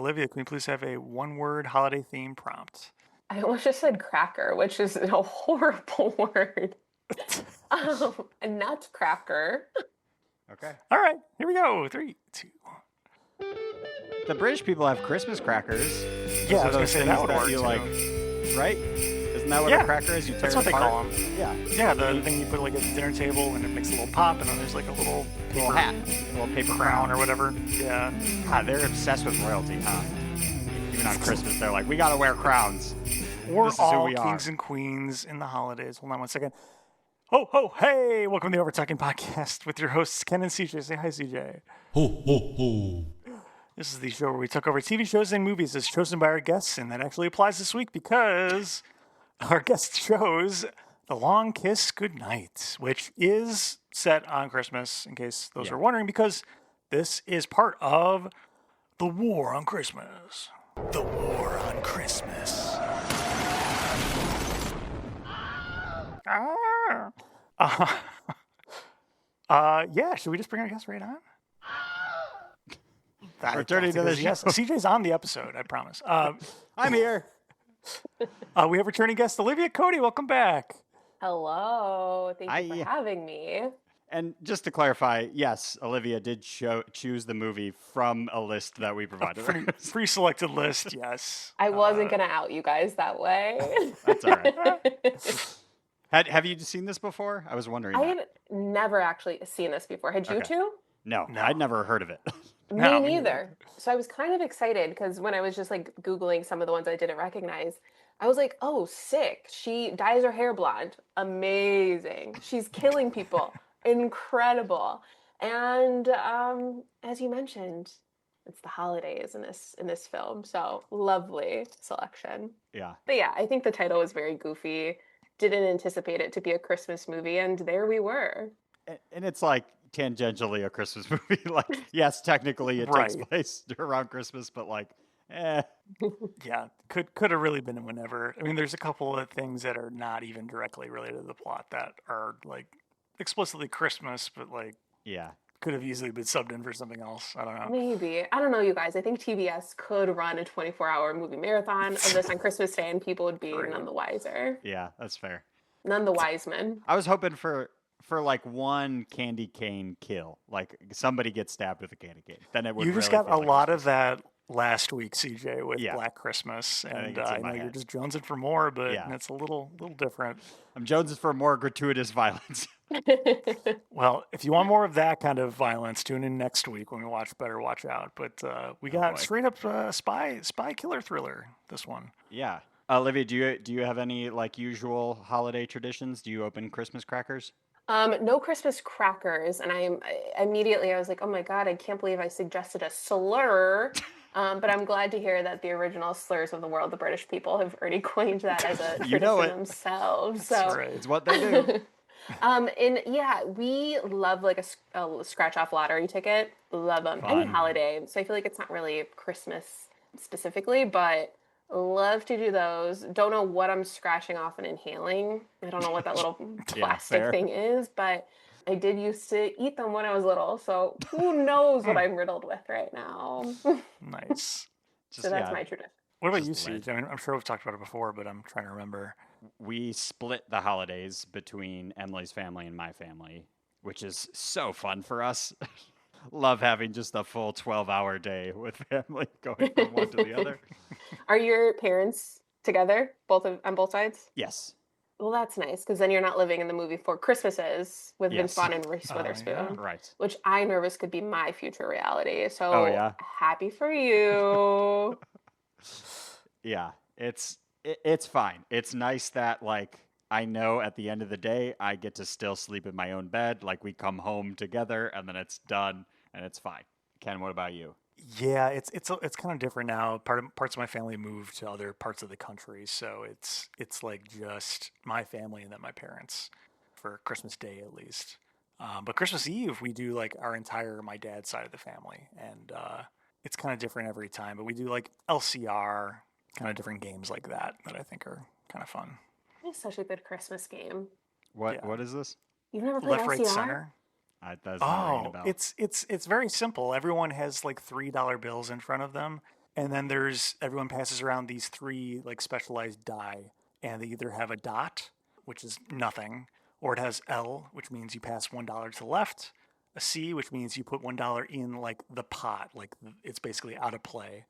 Olivia, can we please have a one-word holiday theme prompt? I almost just said cracker, which is a horrible word. A nutcracker. Okay. All right, here we go. 3, 2, 1. The British people have Christmas crackers. Yeah, I was Those gonna say things that would that work you too. like, right? Isn't that what a cracker is? You tear That's it what they apart? call them. Yeah. Yeah, the thing you put like at the dinner table and it makes a little pop, and then there's like a little Little hat, a little paper crown or whatever. Yeah. God, they're obsessed with royalty, huh? Even on Christmas, they're like, we gotta wear crowns. We're This is who all we are. kings and queens in the holidays. Hold on one second. Ho, ho, hey! Welcome to the Overtalking Podcast with your hosts, Ken and CJ. Say hi, CJ. Ho, ho, ho. This is the show where we talk over TV shows and movies as chosen by our guests, and that actually applies this week because our guest chose The Long Kiss Goodnight, which is set on Christmas, in case those are wondering, because this is part of the War on Christmas. The War on Christmas. Yeah, should we just bring our guest right on? Returning to the show. Yes, CJ's on the episode, I promise. I'm here. We have returning guest Olivia Coady. Welcome back. Hello. Thank you for having me. And just to clarify, yes, Olivia did choose the movie from a list that we provided. Pre-selected list, yes. I wasn't going to out you guys that way. That's all right. Have you seen this before? I was wondering. I had never actually seen this before. Had you two? No, I'd never heard of it. Me neither. So I was kind of excited because when I was just like Googling some of the ones I didn't recognize, I was like, oh, sick. She dyes her hair blonde. Amazing. She's killing people. Incredible. And as you mentioned, it's the holidays in this film. So lovely selection. Yeah. But yeah, I think the title was very goofy. Didn't anticipate it to be a Christmas movie, and there we were. And it's like tangentially a Christmas movie. Like, yes, technically it takes place around Christmas, but like, Yeah, could have really been whenever. I mean, there's a couple of things that are not even directly related to the plot that are like explicitly Christmas, but like, could have easily been subbed in for something else. I don't know. Maybe. I don't know, you guys. I think TBS could run a 24-hour movie marathon of this on Christmas Day, and people would be none the wiser. Yeah, that's fair. None the wisemen. I was hoping for like one candy cane kill, like somebody gets stabbed with a candy cane. Then it would. You just really got feel a like lot Christmas. of that last week, CJ, with Yeah. Black Christmas, and it's in I my know you're head. just jonesing for more, but it's a little different. I'm jonesing for more gratuitous violence. Well, if you want more of that kind of violence, tune in next week when we watch Better Watch Out. But we got straight up spy killer thriller. This one. Yeah. Olivia, do you have any like usual holiday traditions? Do you open Christmas crackers? No Christmas crackers, and I was like, oh my god, I can't believe I suggested a slur. But I'm glad to hear that the original slurs of the world, the British people, have already coined that as a tradition themselves. That's right. It's what they do. And yeah, we love like a scratch off lottery ticket. Love them. Any holiday. So I feel like it's not really Christmas specifically, but love to do those. Don't know what I'm scratching off and inhaling. I don't know what that little plastic thing is, but I did used to eat them when I was little. So who knows what I'm riddled with right now. Nice. So that's my tradition. What about you, Siege? I mean, I'm sure we've talked about it before, but I'm trying to remember. We split the holidays between Emily's family and my family, which is so fun for us. Love having just a full 12-hour day with family going from one to the other. Are your parents together, on both sides? Yes. Well, that's nice, because then you're not living in the movie Four Christmases with Vince Vaughn and Reese Witherspoon, right? Which I'm nervous could be my future reality. So happy for you. Yeah, it's fine. It's nice that like I know at the end of the day I get to still sleep in my own bed. Like we come home together and then it's done and it's fine. Ken, what about you? Yeah, it's kind of different now. Parts of my family moved to other parts of the country, so it's like just my family and then my parents for Christmas Day at least. But Christmas Eve we do like my dad's side of the family, and it's kind of different every time. But we do like LCR, kind of different games like that I think are kind of fun. It's such a good Christmas game. What is this? You've never played Left, LCR? right, center. That's not ringing a bell. It's very simple. Everyone has like $3 bills in front of them, And then everyone passes around these 3 like specialized die, and they either have a dot, which is nothing, or it has L, which means you pass $1 to the left, a C, which means you put $1 in like the pot, like it's basically out of play,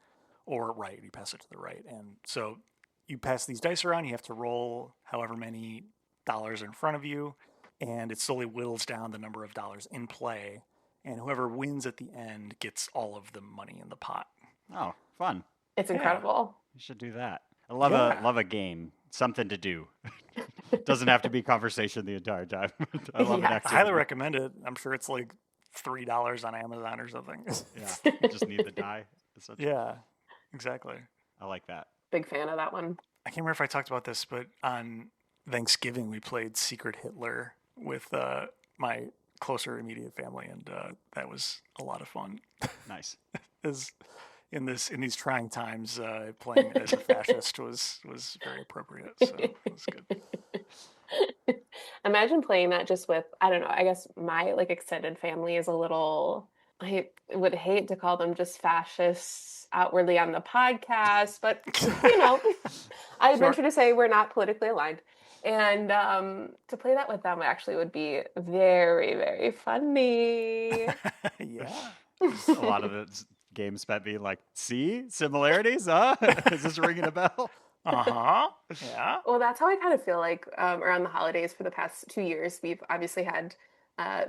or right, you pass it to the right. And so you pass these dice around, you have to roll however many dollars are in front of you, and it slowly whittles down the number of dollars in play, and whoever wins at the end gets all of the money in the pot. Oh, fun. It's incredible. You should do that. I love a game. Something to do. Doesn't have to be conversation the entire time. I love an I activity. highly recommend it. I'm sure it's like $3 on Amazon or something. Yeah, you just need the die. Yeah, exactly. I like that. Big fan of that one. I can't remember if I talked about this, but on Thanksgiving we played Secret Hitler with my closer immediate family, and that was a lot of fun. Nice. In these trying times, playing as a fascist was very appropriate. So it was good. Imagine playing that just with, I don't know, I guess my like extended family is a little, I would hate to call them just fascists outwardly on the podcast, but you know, I'd venture to say we're not politically aligned. And to play that with them actually would be very, very funny. Yeah. A lot of the game spent being like, see? Similarities, huh? Is this ringing a bell? Uh-huh. Yeah. Well, that's how I kind of feel like around the holidays for the past 2 years. We've obviously had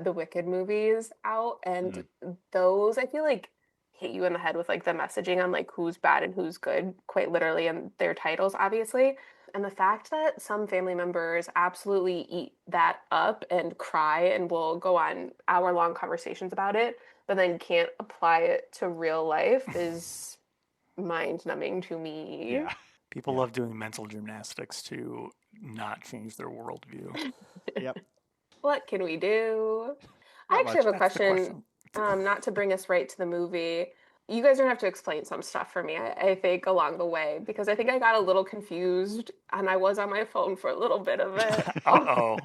the Wicked movies out, and those I feel like hit you in the head with like the messaging on like who's bad and who's good, quite literally in their titles, obviously. And the fact that some family members absolutely eat that up and cry and will go on hour-long conversations about it, but then can't apply it to real life is mind-numbing to me. Yeah. People love doing mental gymnastics to not change their worldview. Yep. What can we do? I Not actually have a much. That's the question, not to bring us right to the movie. You guys don't have to explain some stuff for me, I think, along the way, because I think I got a little confused, and I was on my phone for a little bit of it. Uh-oh.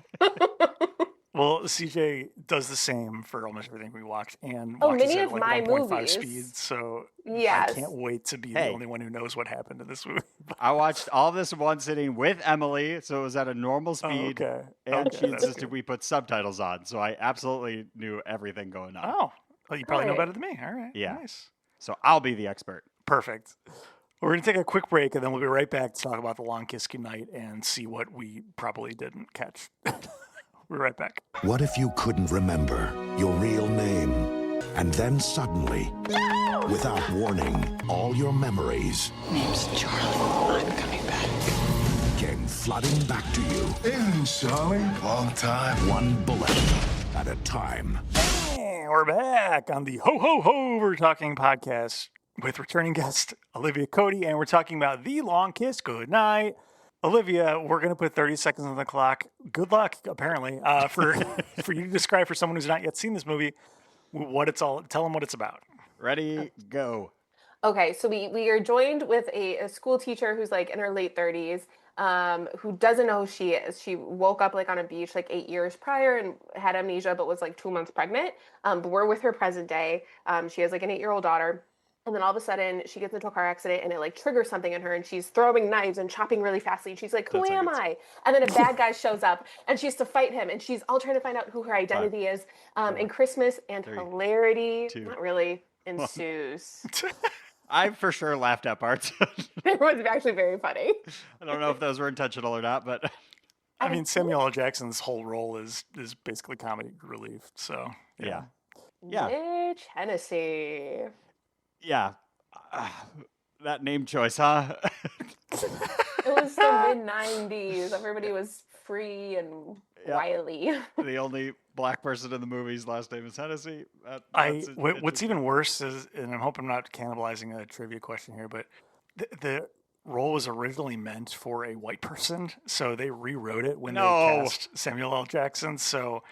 Well, CJ does the same for almost everything we watch, and watches many at of like my 1.5 movies. speed, so Yes. I can't wait to be the only one who knows what happened in this movie. I watched all this in one sitting with Emily, so it was at a normal speed. Okay. And Okay, she that's insisted good. we put subtitles on, so I absolutely knew everything going on. Oh, well, you probably know Alright. better than me. All right. Yeah. Nice. So I'll be the expert. Perfect. We're going to take a quick break, and then we'll be right back to talk about the Long Kiss Goodnight and see what we probably didn't catch. We're right back. What if you couldn't remember your real name? And then suddenly, without warning, all your memories Name's Charlie. I'm coming back. came flooding back to you. Hey, Charlie. Long time. One bullet at a time. And we're back on the Ho Ho Ho Overtalking Podcast with returning guest Olivia Coady, and we're talking about the Long Kiss Goodnight. Olivia, we're going to put 30 seconds on the clock. Good luck, apparently, for you to describe for someone who's not yet seen this movie what it's all. Tell them what it's about. Ready, go. Okay, so we are joined with a school teacher who's like in her late 30s, who doesn't know who she is. She woke up like on a beach like 8 years prior and had amnesia, but was like 2 months pregnant. But we're with her present day. She has like an 8-year-old daughter. And then all of a sudden she gets into a car accident and it like triggers something in her, and she's throwing knives and chopping really fastly. And she's like, who am I? And then a bad guy shows up and she has to fight him, and she's all trying to find out who her identity is. And Christmas and hilarity, not really, ensues. I for sure laughed at parts. It was actually very funny. I don't know if those were intentional or not, but I mean, Samuel L. Jackson's whole role is basically comedy relief. So yeah. Mitch Hennessy. Yeah. That name choice, huh? It was the mid-90s. Everybody was free and wily. The only black person in the movie's last name is Hennessy. What's even worse is, and I hope I'm not cannibalizing a trivia question here, but the role was originally meant for a white person, so they rewrote it when they cast Samuel L. Jackson. So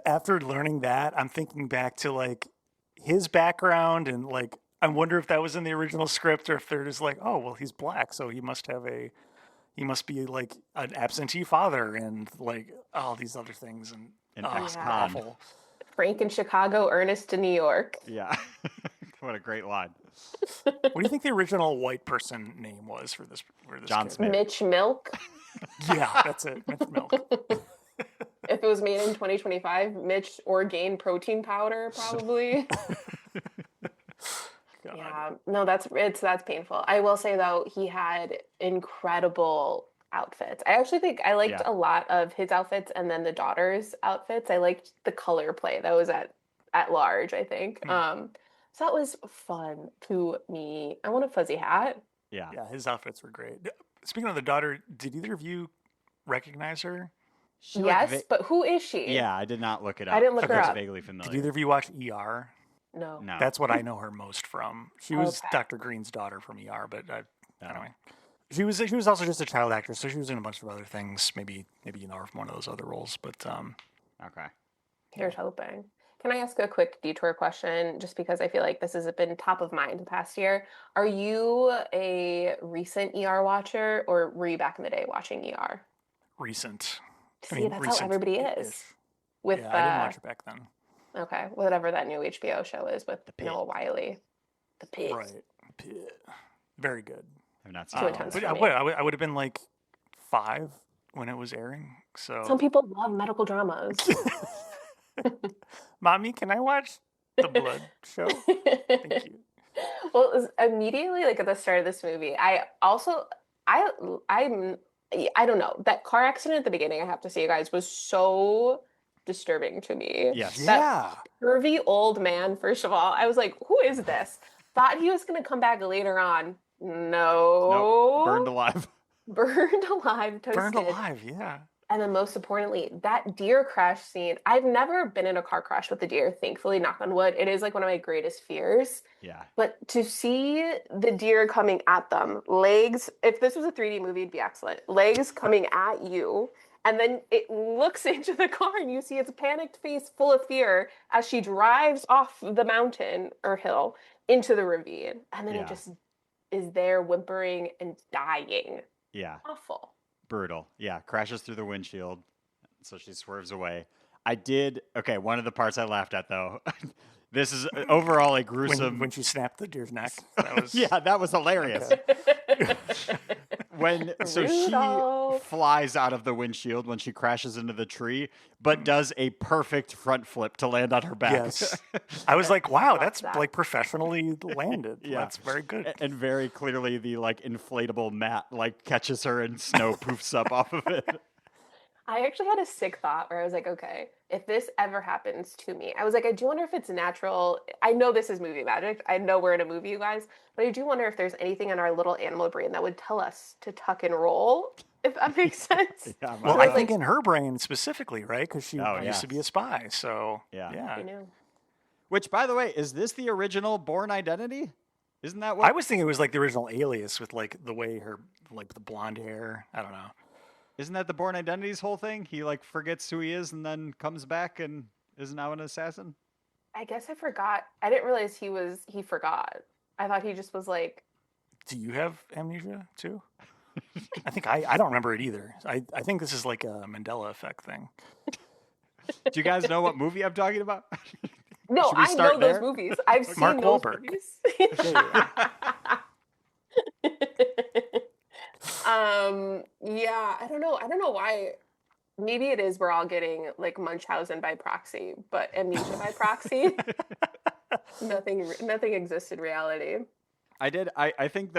after learning that, I'm thinking back to like his background, and like I wonder if that was in the original script, or if they're just like, oh well, he's black, so he must be like an absentee father and like all these other things, and An it's ex-con. awful. Frank in Chicago, Ernest in New York. Yeah. What a great line. What do you think the original white person name was for this? John kid? Smith. Mitch Milk. Yeah, that's it. Mitch Milk. If it was made in 2025, Mitch Orgain protein powder, probably. Yeah, no, that's painful. I will say though, he had incredible outfits. I actually think I liked a lot of his outfits, and then the daughter's outfits. I liked the color play that was at large, I think. So that was fun to me. I want a fuzzy hat. Yeah. Yeah, his outfits were great. Speaking of the daughter, did either of you recognize her? Yes, but who is she? Yeah, I did not look it up. I didn't look her She up. was vaguely familiar. Did either of you watch ER? No. That's what I know her most from. She was Dr. Green's daughter from ER, but anyway. She was also just a child actress, so she was in a bunch of other things. Maybe you know her from one of those other roles, but okay. Here's hoping. Can I ask a quick detour question, just because I feel like this has been top of mind the past year? Are you a recent ER watcher, or were you back in the day watching ER? Recent. See, that's how everybody is. With I didn't watch it back then. Okay, whatever that new HBO show is with Noah Wiley. The Pit. Right. Pit. Very good. I've not seen Too it. intense But for me. I would have been like 5 when it was airing. So Some people love medical dramas. Mommy, can I watch the Blood show? Thank you. Well, it was immediately like at the start of this movie, I don't know, that car accident at the beginning, I have to say, you guys, was so disturbing to me. Yes. That curvy old man, first of all, I was like, who is this? Thought he was going to come back later on. No. Nope. Burned alive. Burned alive, toasted. Burned alive, yeah. And then most importantly, that deer crash scene. I've never been in a car crash with a deer, thankfully, knock on wood. It is like one of my greatest fears. Yeah. But to see the deer coming at them, legs, if this was a 3D movie, it'd be excellent. Legs coming at you, and then it looks into the car and you see its panicked face full of fear as she drives off the mountain or hill into the ravine. And then it just is there whimpering and dying. Yeah. Awful. Brutal. Yeah. Crashes through the windshield. So she swerves away. One of the parts I laughed at, though, this is overall a gruesome... When she snapped the deer's neck. That was... Yeah, that was hilarious. She flies out of the windshield when she crashes into the tree, but does a perfect front flip to land on her back. Yes. I was like, wow, that's like professionally landed. Yeah. That's very good. And very clearly the like inflatable mat like catches her and snow poofs up off of it. I actually had a sick thought where I was like, okay, if this ever happens to me, I was like, I do wonder if it's natural. I know this is movie magic. I know we're in a movie, you guys, but I do wonder if there's anything in our little animal brain that would tell us to tuck and roll, if that makes sense. Yeah, well, I think in her brain specifically, right? Because she used to be a spy. So, yeah. I know. Which, by the way, is this the original Bourne Identity? Isn't that what? I was thinking it was like the original Alias with like the way her, like the blonde hair. I don't know. Isn't that the Bourne Identity's whole thing? He like forgets who he is and then comes back and is now an assassin? I guess I forgot. I didn't realize he forgot. I thought he just was like... Do you have amnesia too? I think I don't remember it either. I think this is like a Mandela effect thing. Do you guys know what movie I'm talking about? No, I know those movies. I've seen Mark those Wahlberg. movies. I don't know why. Maybe it is we're all getting like Munchausen by proxy, but amnesia by proxy. Nothing exists in reality. I think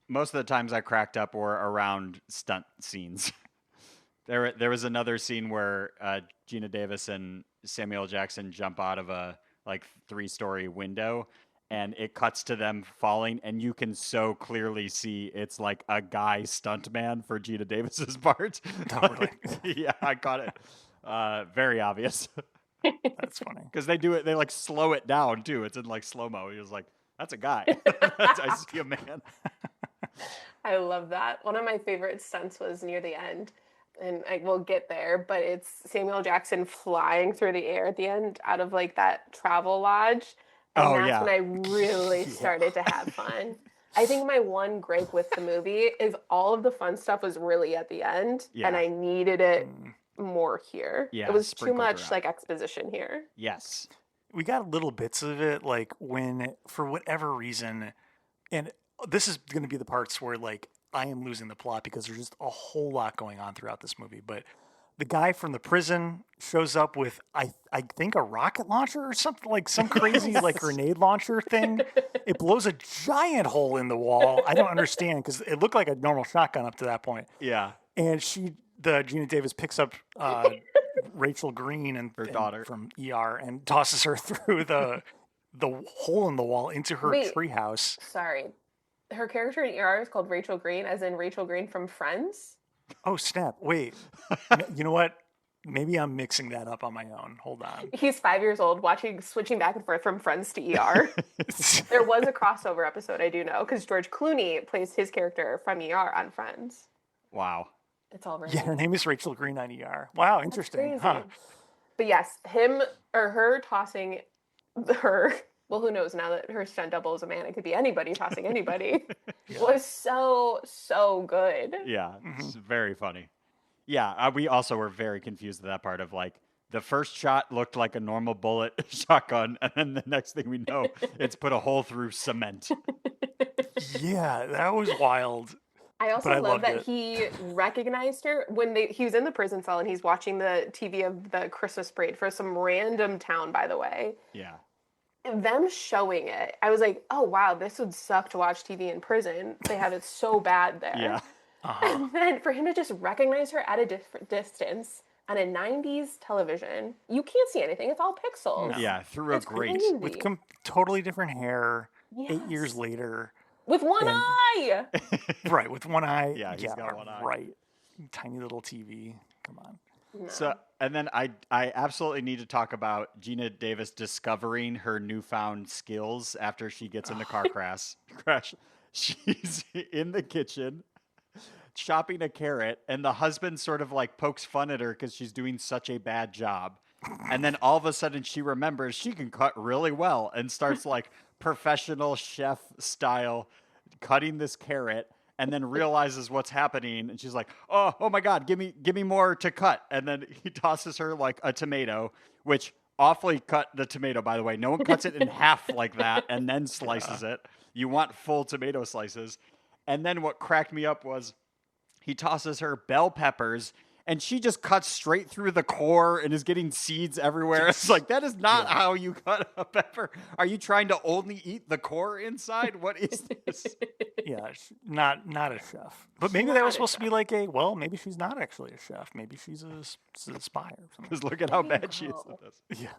most of the times I cracked up were around stunt scenes. There was another scene where Gina Davis and Samuel L. Jackson jump out of a like 3-story window, and it cuts to them falling, and you can so clearly see it's like a guy stuntman for Gina Davis's part. Oh, really? Yeah, I caught it. Very obvious. That's funny. Because they do it, they like slow it down too. It's in like slow-mo. He was like, that's a guy. I see a man. I love that. One of my favorite stunts was near the end, and we'll get there, but it's Samuel Jackson flying through the air at the end out of like that travel lodge. And that's when I really started to have fun. I think my one gripe with the movie is all of the fun stuff was really at the end, and I needed it more here. Yeah, it was too much throughout. like exposition here. Yes. we got little bits of it, like when, for whatever reason, and this is going to be the parts where like I am losing the plot because there's just a whole lot going on throughout this movie. But the guy from the prison shows up with I think a rocket launcher or something, like some crazy like grenade launcher thing. It blows a giant hole in the wall. I don't understand because it looked like a normal shotgun up to that point. Yeah. And Gina Davis picks up Rachel Green and her daughter from ER and tosses her through the hole in the wall into her treehouse. Sorry. Her character in ER is called Rachel Green, as in Rachel Green from Friends? Oh, snap. Wait. You know what? Maybe I'm mixing that up on my own. Hold on. He's 5 years old, switching back and forth from Friends to ER. There was a crossover episode, I do know, because George Clooney plays his character from ER on Friends. Wow. It's all right. Yeah, her name is Rachel Green on ER. Wow, interesting. Huh. But yes, him or her tossing her... Well, who knows now that her stunt double is a man? It could be anybody tossing anybody. Was so good. Yeah, it's very funny. Yeah, we also were very confused at that part of like the first shot looked like a normal bullet shotgun, and then the next thing we know, it's put a hole through cement. Yeah, that was wild. I also love that he recognized her when he was in the prison cell and he's watching the TV of the Christmas parade for some random town, by the way. Yeah. Them showing it, I was like, oh wow, this would suck to watch TV in prison. They have it so bad there. Yeah. And then for him to just recognize her at a different distance on a 90s television, you can't see anything. It's all pixels. No. Yeah, through a grate. With totally different hair 8 years later. With one eye! Right, with one eye. Yeah, he's got one eye. Right. Tiny little TV. Come on. No. So, and then I absolutely need to talk about Gina Davis discovering her newfound skills after she gets in the car crash. She's in the kitchen chopping a carrot, and the husband sort of like pokes fun at her because she's doing such a bad job. And then all of a sudden she remembers she can cut really well and starts like professional chef style cutting this carrot. And then realizes what's happening, and she's like, "Oh my God, give me more to cut." And then he tosses her like a tomato, which awfully cut the tomato, by the way. No one cuts it in half like that and then slices it. You want full tomato slices. And then what cracked me up was he tosses her bell peppers, and she just cuts straight through the core and is getting seeds everywhere. It's like, that is not how you cut a pepper. Are you trying to only eat the core inside? What is this? Yeah, not a chef. But maybe that was supposed to be like maybe she's not actually a chef. Maybe she's a spy or something. Because look at how bad she is at this. Yeah.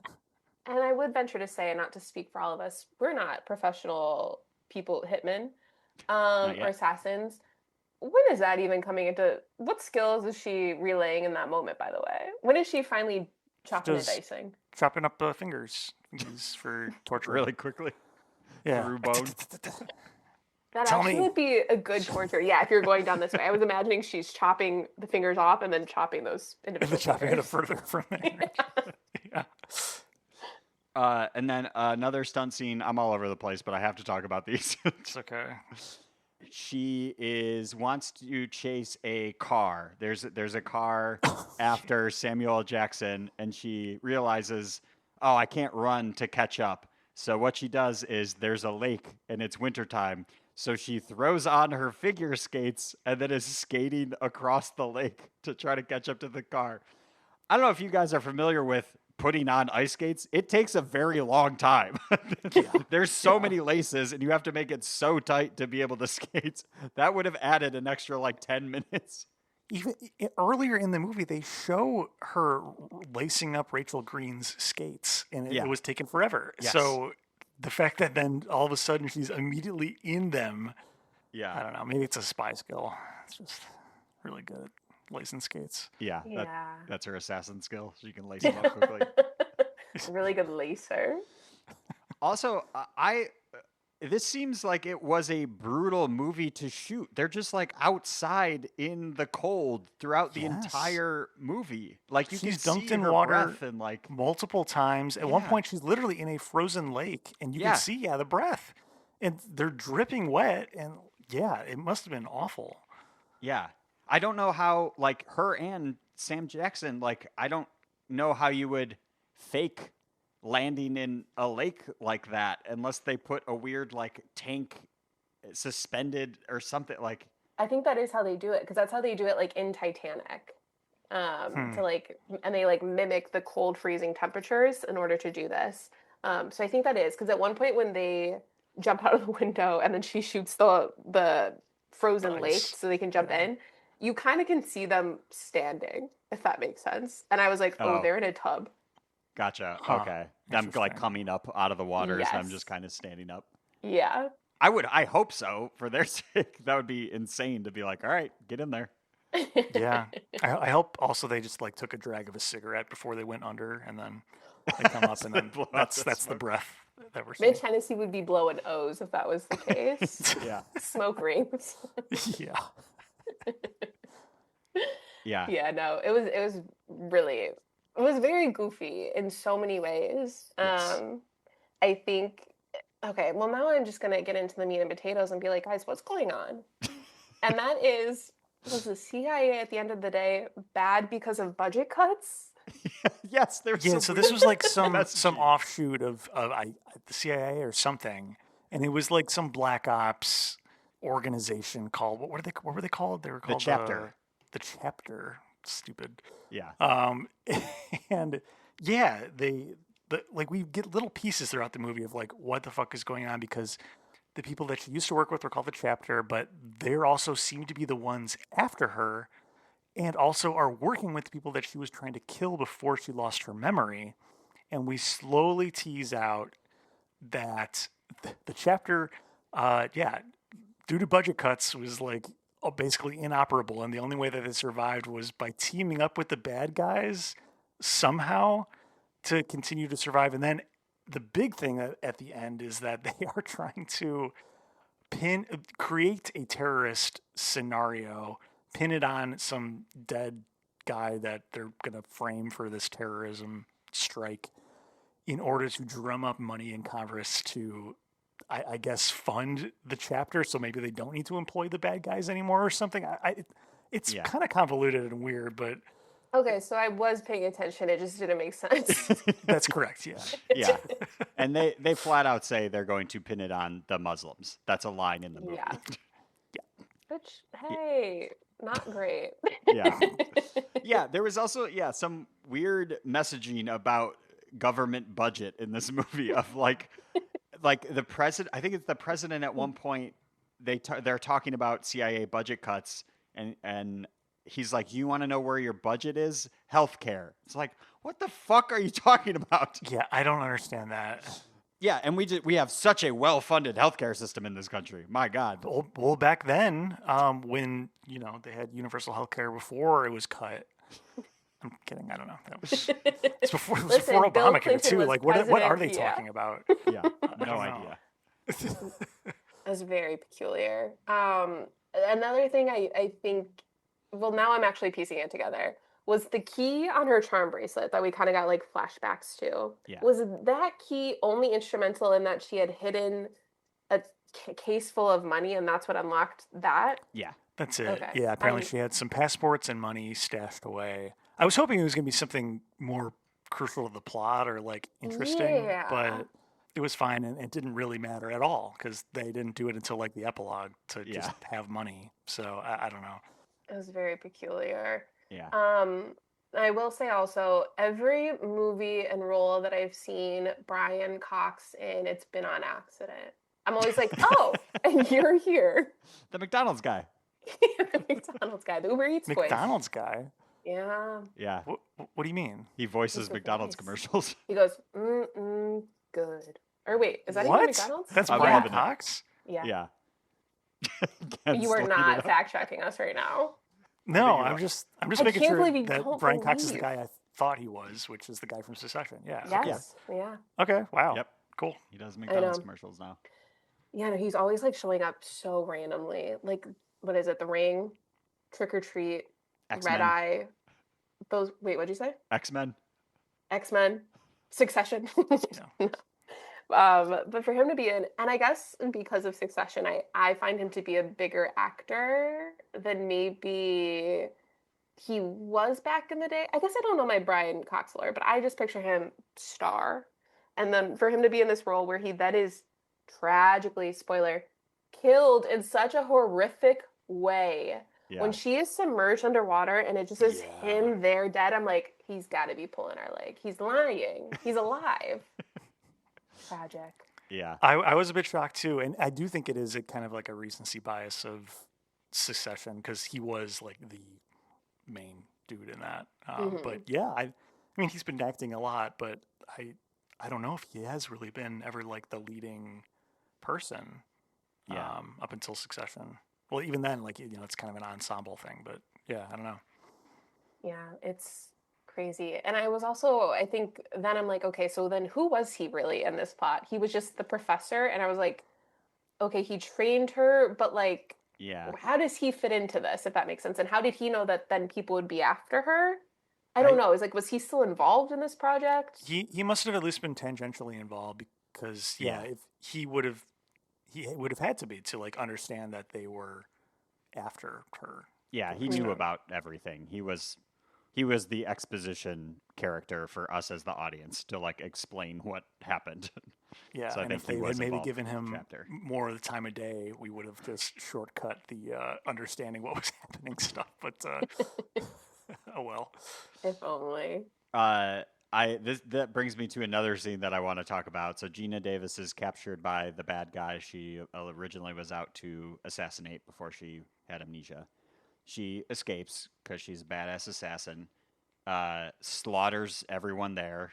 And I would venture to say, not to speak for all of us, we're not professional hitmen or assassins. When is that even coming into... What skills is she relaying in that moment, by the way? When is she finally chopping and dicing? Chopping up fingers for torture. Really quickly? Yeah. Through bone? That actually would be a good torture. Yeah, if you're going down this way. I was imagining she's chopping the fingers off and then chopping those individual chopping it further from there. Yeah. And then another stunt scene. I'm all over the place, but I have to talk about these. It's okay. She wants to chase a car. There's a car after Samuel L. Jackson, and she realizes, oh, I can't run to catch up. So what she does is there's a lake, and it's wintertime. So she throws on her figure skates and then is skating across the lake to try to catch up to the car. I don't know if you guys are familiar with putting on ice skates. It takes a very long time. There's so many laces, and you have to make it so tight to be able to skate. That would have added an extra 10 minutes. Even earlier in the movie, they show her lacing up Rachel Green's skates, and it was taking forever. Yes. So the fact that then all of a sudden she's immediately in them, I don't know. Maybe it's a spy skill. It's just really good at lacing skates. Yeah. That's her assassin skill. She can lace them up quickly. Really good lacer. Also, this seems like it was a brutal movie to shoot. They're just outside in the cold throughout the entire movie. You she's can dunked see in her water breath and multiple times. At one point, she's literally in a frozen lake, and you can see the breath, and they're dripping wet, and it must have been awful. Yeah, I don't know how her and Sam Jackson I don't know how you would fake landing in a lake like that unless they put a weird like tank suspended or something like. I think that is how they do it, because that's how they do it, like in Titanic. To like, and they like mimic the cold freezing temperatures in order to do this. So I think that is because at one point when they jump out of the window and then she shoots the frozen lake so they can jump in, you kind of can see them standing, if that makes sense. And I was like, oh, they're in a tub. Gotcha. Okay. Them like coming up out of the water is them just kind of standing up. Yeah. I hope so for their sake. That would be insane to be like, all right, get in there. Yeah. I hope also they just like took a drag of a cigarette before they went under and then they come up and then that's the breath that we're seeing. Mid Tennessee would be blowing O's if that was the case. Yeah. Smoke rings. Yeah. Yeah. Yeah, no, it was very goofy in so many ways. Yes. I think, okay, well now I'm just going to get into the meat and potatoes and be like, guys, what's going on? And that is, was the CIA at the end of the day bad because of budget cuts? Yes, there's so this was like some offshoot of the CIA or something, and it was like some black ops organization called what were they called? They were called the Chapter. The Chapter. Stupid. Yeah. And yeah, like we get little pieces throughout the movie of like what the fuck is going on, because the people that she used to work with were called the Chapter, but they're also seem to be the ones after her, and also are working with the people that she was trying to kill before she lost her memory. And we slowly tease out that the Chapter, due to budget cuts, was like basically inoperable, and the only way that it survived was by teaming up with the bad guys somehow to continue to survive. And then the big thing at the end is that they are trying to create a terrorist scenario, pin it on some dead guy that they're going to frame for this terrorism strike in order to drum up money in Congress to, I guess, fund the Chapter. So maybe they don't need to employ the bad guys anymore or something. It's kind of convoluted and weird, but okay, so I was paying attention. It just didn't make sense. that's correct. Yeah. Yeah. And they flat out say they're going to pin it on the Muslims. That's a line in the movie. Yeah. Which, hey, not great. Yeah. Yeah. There was also, some weird messaging about government budget in this movie of like the president, I think it's the president at one point, they're talking about CIA budget cuts and he's like, you want to know where your budget is? Healthcare. It's like, what the fuck are you talking about? Yeah, I don't understand that. Yeah, and we have such a well-funded healthcare system in this country. My God. Well, back then, when they had universal healthcare before it was cut. I'm kidding. I don't know. It's before Obamacare too. Like, what are they talking about? Yeah, no idea. That's very peculiar. Another thing I think, well, now I'm actually piecing it together, was the key on her charm bracelet that we kind of got like flashbacks to. Yeah. Was that key only instrumental in that she had hidden a case full of money and that's what unlocked that? Yeah. That's it. Okay. Yeah, apparently she had some passports and money stashed away. I was hoping it was going to be something more crucial to the plot or like interesting, but it was fine and it didn't really matter at all because they didn't do it until like the epilogue to just have money. So I don't know. It was very peculiar. Yeah. I will say also, every movie and role that I've seen Brian Cox in, it's been on accident. I'm always like, oh, and you're here. The McDonald's guy. The McDonald's guy. The Uber Eats voice. McDonald's guy? Yeah. Yeah. What do you mean? He voices McDonald's commercials. He goes, good. Or wait, is that even McDonald's? That's Brian Cox? Yeah. Yeah. You are not fact checking us right now. No, I'm just making sure that Brian Cox is the guy I thought he was, which is the guy from Succession. Yeah. Yes. Yeah. Okay. Wow. Yep. Cool. He does McDonald's commercials now. Yeah, no, he's always like showing up so randomly. Like, what is it? The Ring, Trick or Treat, X-Men. Red Eye. Those. Wait, what'd you say? X-Men. X-Men, Succession. Yeah. But for him to be in, and I guess because of Succession, I find him to be a bigger actor than maybe he was back in the day. I guess I don't know my Brian Cox lore, but I just picture him star. And then for him to be in this role where he then is tragically, spoiler, killed in such a horrific way. Yeah. When she is submerged underwater and it just is him there dead, I'm like, he's got to be pulling our leg. He's lying. He's alive. Tragic. Yeah. I was a bit shocked too, and I do think it is a kind of like a recency bias of Succession because he was like the main dude in that. But yeah, I mean, he's been acting a lot, but I don't know if he has really been ever like the leading person. Up until Succession. Well, even then, like, you know, it's kind of an ensemble thing, but yeah, I don't know. Yeah, it's crazy. And I was also, I think then I'm like, okay, so then who was he really in this plot? He was just the professor, and I was like, okay, he trained her, but like, how does he fit into this, if that makes sense? And how did he know that then people would be after her? I don't know. It's like, was he still involved in this project? He must have at least been tangentially involved because if he would have had to be to like understand that they were after her. Yeah, he knew about everything. He was the exposition character for us as the audience to like explain what happened. Yeah, so I and think if they he had was maybe involved given in the him chapter. more of the time of day, we would have just shortcut the understanding what was happening stuff. But oh well. If only. That brings me to another scene that I want to talk about. So Gina Davis is captured by the bad guy she originally was out to assassinate before she had amnesia. She escapes because she's a badass assassin. Slaughters everyone there.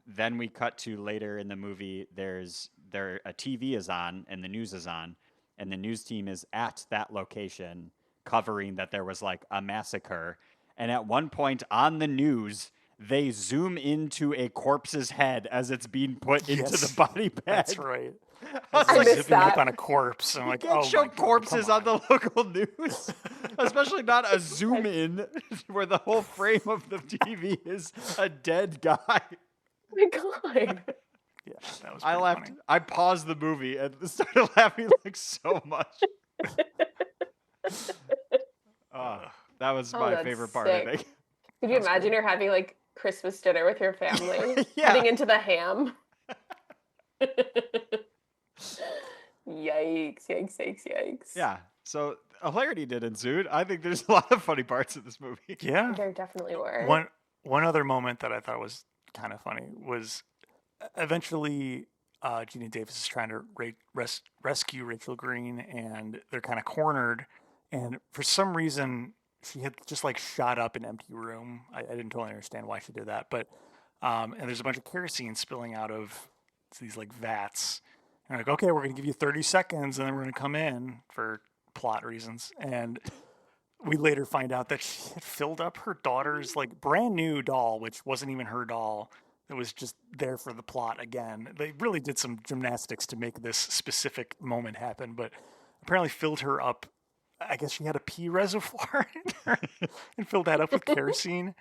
Then we cut to later in the movie. A TV is on and the news is on, and the news team is at that location covering that there was like a massacre. And at one point on the news, they zoom into a corpse's head as it's being put into the body bag. That's right. I missed that. Up on a corpse. I'm like, you can't show corpses on the local news, especially not a zoom in where the whole frame of the TV is a dead guy. Oh my God. Yeah, that was. I laughed. Funny. I paused the movie and started laughing like so much. That was my favorite part, I think. Could you imagine her having like Christmas dinner with your family, cutting into the ham? Yikes. Yeah. So hilarity did ensue. I think there's a lot of funny parts of this movie. Yeah. There definitely were. One other moment that I thought was kind of funny was eventually Gina Davis is trying to rescue Rachel Green, and they're kind of cornered. And for some reason, she had just like shot up an empty room. I didn't totally understand why she did that, but and there's a bunch of kerosene spilling out of these like vats. And like, okay, we're gonna give you 30 seconds, and then we're gonna come in for plot reasons. And we later find out that she had filled up her daughter's like brand new doll, which wasn't even her doll. It was just there for the plot again. They really did some gymnastics to make this specific moment happen, but apparently filled her up. I guess she had a pee reservoir in her and filled that up with kerosene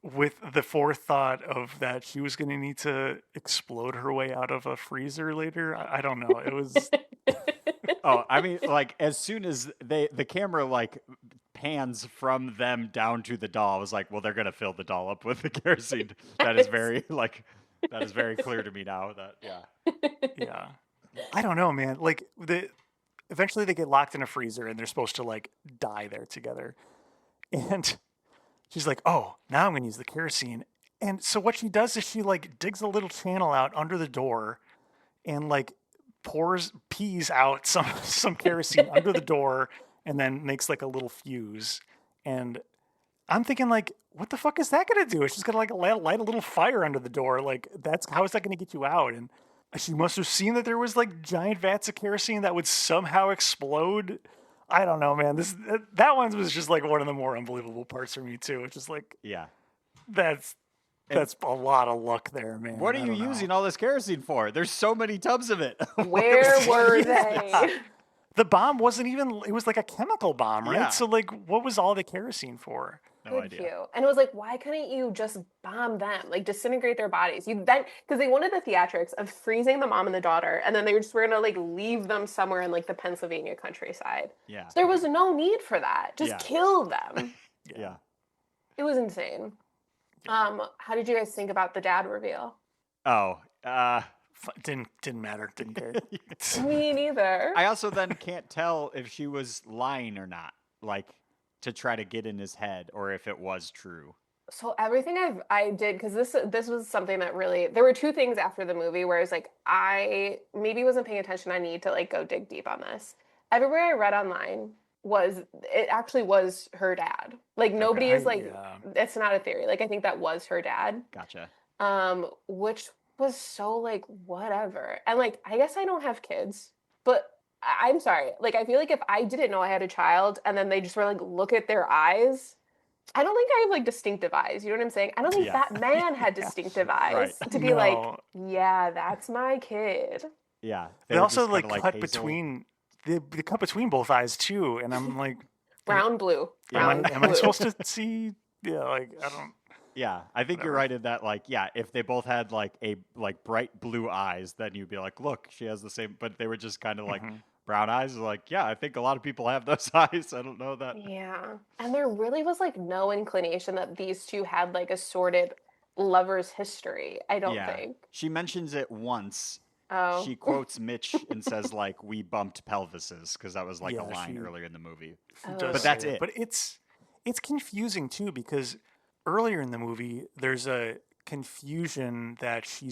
with the forethought of that she was going to need to explode her way out of a freezer later. I don't know. It was... Oh, I mean, like as soon as the camera like pans from them down to the doll, I was like, well, they're going to fill the doll up with the kerosene. That is very clear to me now Yeah. I don't know, man. Like eventually they get locked in a freezer and they're supposed to like die there together. And she's like, oh, now I'm going to use the kerosene. And so what she does is she like digs a little channel out under the door and like pees out some kerosene under the door and then makes like a little fuse. And I'm thinking like, what the fuck is that going to do? She's going to like light a little fire under the door. Like how is that going to get you out? And she must have seen that there was like giant vats of kerosene that would somehow explode. I don't know, man. That one was just like one of the more unbelievable parts for me too. It's just like, that's a lot of luck there, man. What are you using all this kerosene for? There's so many tubs of it. Where were they? The bomb wasn't even, it was like a chemical bomb, right? Yeah. So like, what was all the kerosene for? No idea. And it was like, why couldn't you just bomb them? Like disintegrate their bodies. Because they wanted the theatrics of freezing the mom and the daughter, and then they were going to like leave them somewhere in like the Pennsylvania countryside. Yeah. So there was no need for that. Just kill them. Yeah. It was insane. How did you guys think about the dad reveal? Oh, Didn't matter. Didn't care. Me neither. I also then can't tell if she was lying or not, like to try to get in his head, or if it was true. So everything I did, because this was something that really, there were two things after the movie where I was like, I maybe wasn't paying attention. I need to like go dig deep on this. Everywhere I read online it actually was her dad. Like nobody is like, it's not a theory. Like I think that was her dad. Gotcha. Which was so like whatever. And like I guess I don't have kids, but I'm sorry. Like I feel like if I didn't know I had a child and then they just were like look at their eyes, I don't think I have like distinctive eyes. You know what I'm saying? I don't think that man had distinctive eyes to be like, yeah, that's my kid. Yeah. They also like cut hazel. Between they cut between both eyes too, and I'm like brown blue. Am I supposed to see? Yeah, like I don't. Yeah, I think you're right in that. Like, yeah, if they both had like bright blue eyes, then you'd be like, look, she has the same. But they were just kind of like brown eyes. Like, yeah, I think a lot of people have those eyes. I don't know that. Yeah, and there really was like no inclination that these two had like a sordid lovers' history. I don't think she mentions it once. Oh. She quotes Mitch and says like, "We bumped pelvises," because that was like a line earlier in the movie. But that's it. But it's confusing too because earlier in the movie there's a confusion that she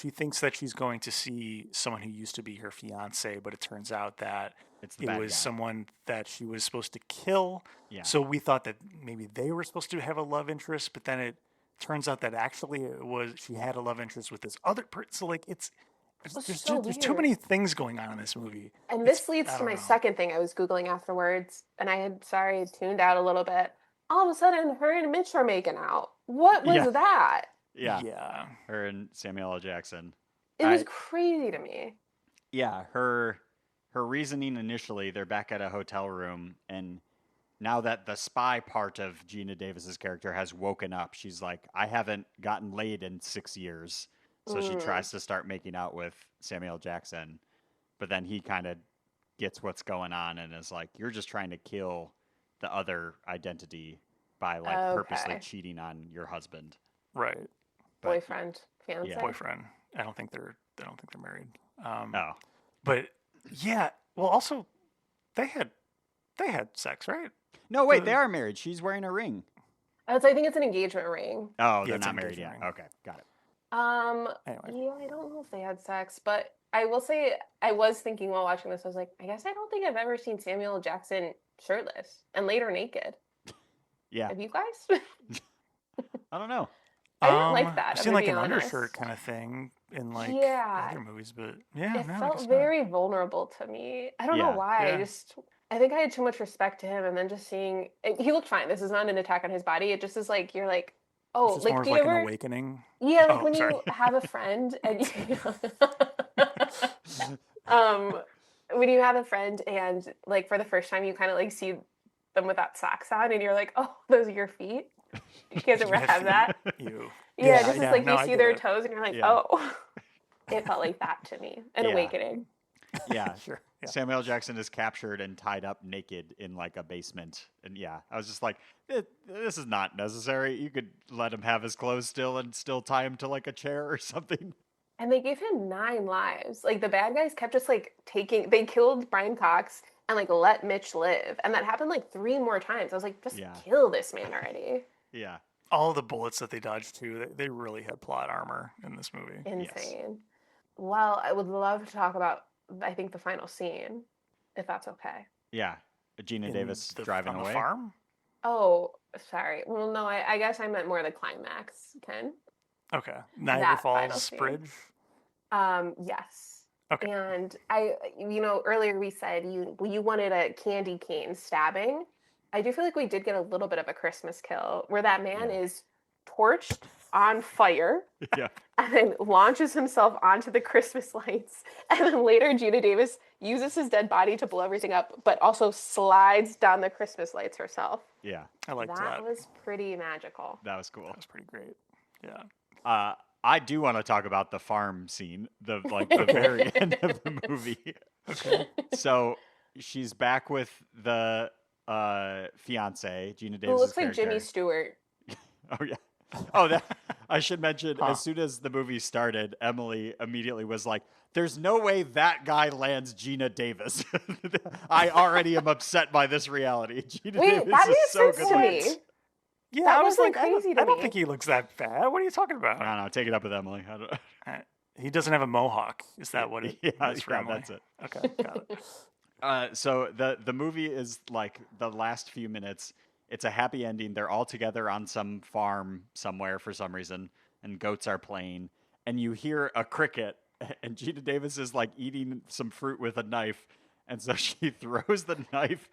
thinks that she's going to see someone who used to be her fiance, but it turns out that it was someone that she was supposed to kill. Yeah. So we thought that maybe they were supposed to have a love interest, but then it turns out that actually she had a love interest with this other person. So like there's too many things going on in this movie. And this leads to my second thing I was Googling afterwards, and I had tuned out a little bit. All of a sudden, her and Mitch are making out. What was that? Yeah. Her and Samuel L. Jackson. It was crazy to me. Yeah, her reasoning initially, they're back at a hotel room, and now that the spy part of Gina Davis's character has woken up, she's like, I haven't gotten laid in 6 years. So she tries to start making out with Samuel L. Jackson, but then he kind of gets what's going on and is like, you're just trying to kill the other identity by like purposely cheating on your husband. Right. Boyfriend, fiance. Yeah. Boyfriend. I don't think they're married. But yeah, well also they had sex, right? No, wait, they are married. She's wearing a ring. I think it's an engagement ring. Oh, they're not married yet. Okay, got it. Anyway. Yeah, I don't know if they had sex, but I will say I was thinking while watching this, I was like, I guess I don't think I've ever seen Samuel L. Jackson shirtless and later naked. Yeah. Have you guys? I don't know. I didn't like that. I've seen like an undershirt kind of thing in like other movies, but it felt very vulnerable to me. I don't know why. Yeah. I think I had too much respect to him, and then just seeing he looked fine. This is not an attack on his body. It just is like you're like, oh, like more do you like ever an awakening? Yeah, like when you have a friend and when you have a friend and like for the first time you kind of like see them without socks on and you're like, oh, those are your feet. You guys ever have that? Just like you see their toes and you're like, oh. It felt like that to me. An awakening. Yeah, sure. Yeah. Samuel L. Jackson is captured and tied up naked in like a basement. And I was just like, this is not necessary. You could let him have his clothes still and still tie him to like a chair or something. And they gave him 9 lives. Like the bad guys kept just like they killed Brian Cox and like let Mitch live. And that happened like 3 more times. I was like, just kill this man already. Yeah. All the bullets that they dodged too, they really had plot armor in this movie. Insane. Yes. Well, I would love to talk about, I think, the final scene, if that's okay. Yeah. Gina Davis driving away. On the farm? Oh, sorry. Well, no, I guess I meant more the climax, Ken. Okay. Niagara Falls Bridge? Yes. Okay. And earlier we said you wanted a candy cane stabbing. I do feel like we did get a little bit of a Christmas kill where that man is torched on fire and then launches himself onto the Christmas lights. And then later Gina Davis uses his dead body to blow everything up, but also slides down the Christmas lights herself. Yeah. I liked that. That was pretty magical. That was cool. That was pretty great. Yeah. I do want to talk about the farm scene, the very end of the movie. Okay. So she's back with the fiance, Gina Davis. Who looks like Jimmy Stewart. Oh yeah. I should mention, as soon as the movie started, Emily immediately was like, there's no way that guy lands Gina Davis. I already am upset by this reality. Gina Davis that is made so sense good. to me. Yeah, That I was wasn't like, crazy to I don't me. think he looks that bad. What are you talking about? I don't know. Take it up with Emily. I don't... He doesn't have a mohawk. Is that what it is for Emily? That's it. Okay, got it. So the movie is like the last few minutes. It's a happy ending. They're all together on some farm somewhere for some reason, and goats are playing. And you hear a cricket, and Gina Davis is like eating some fruit with a knife. And so she throws the knife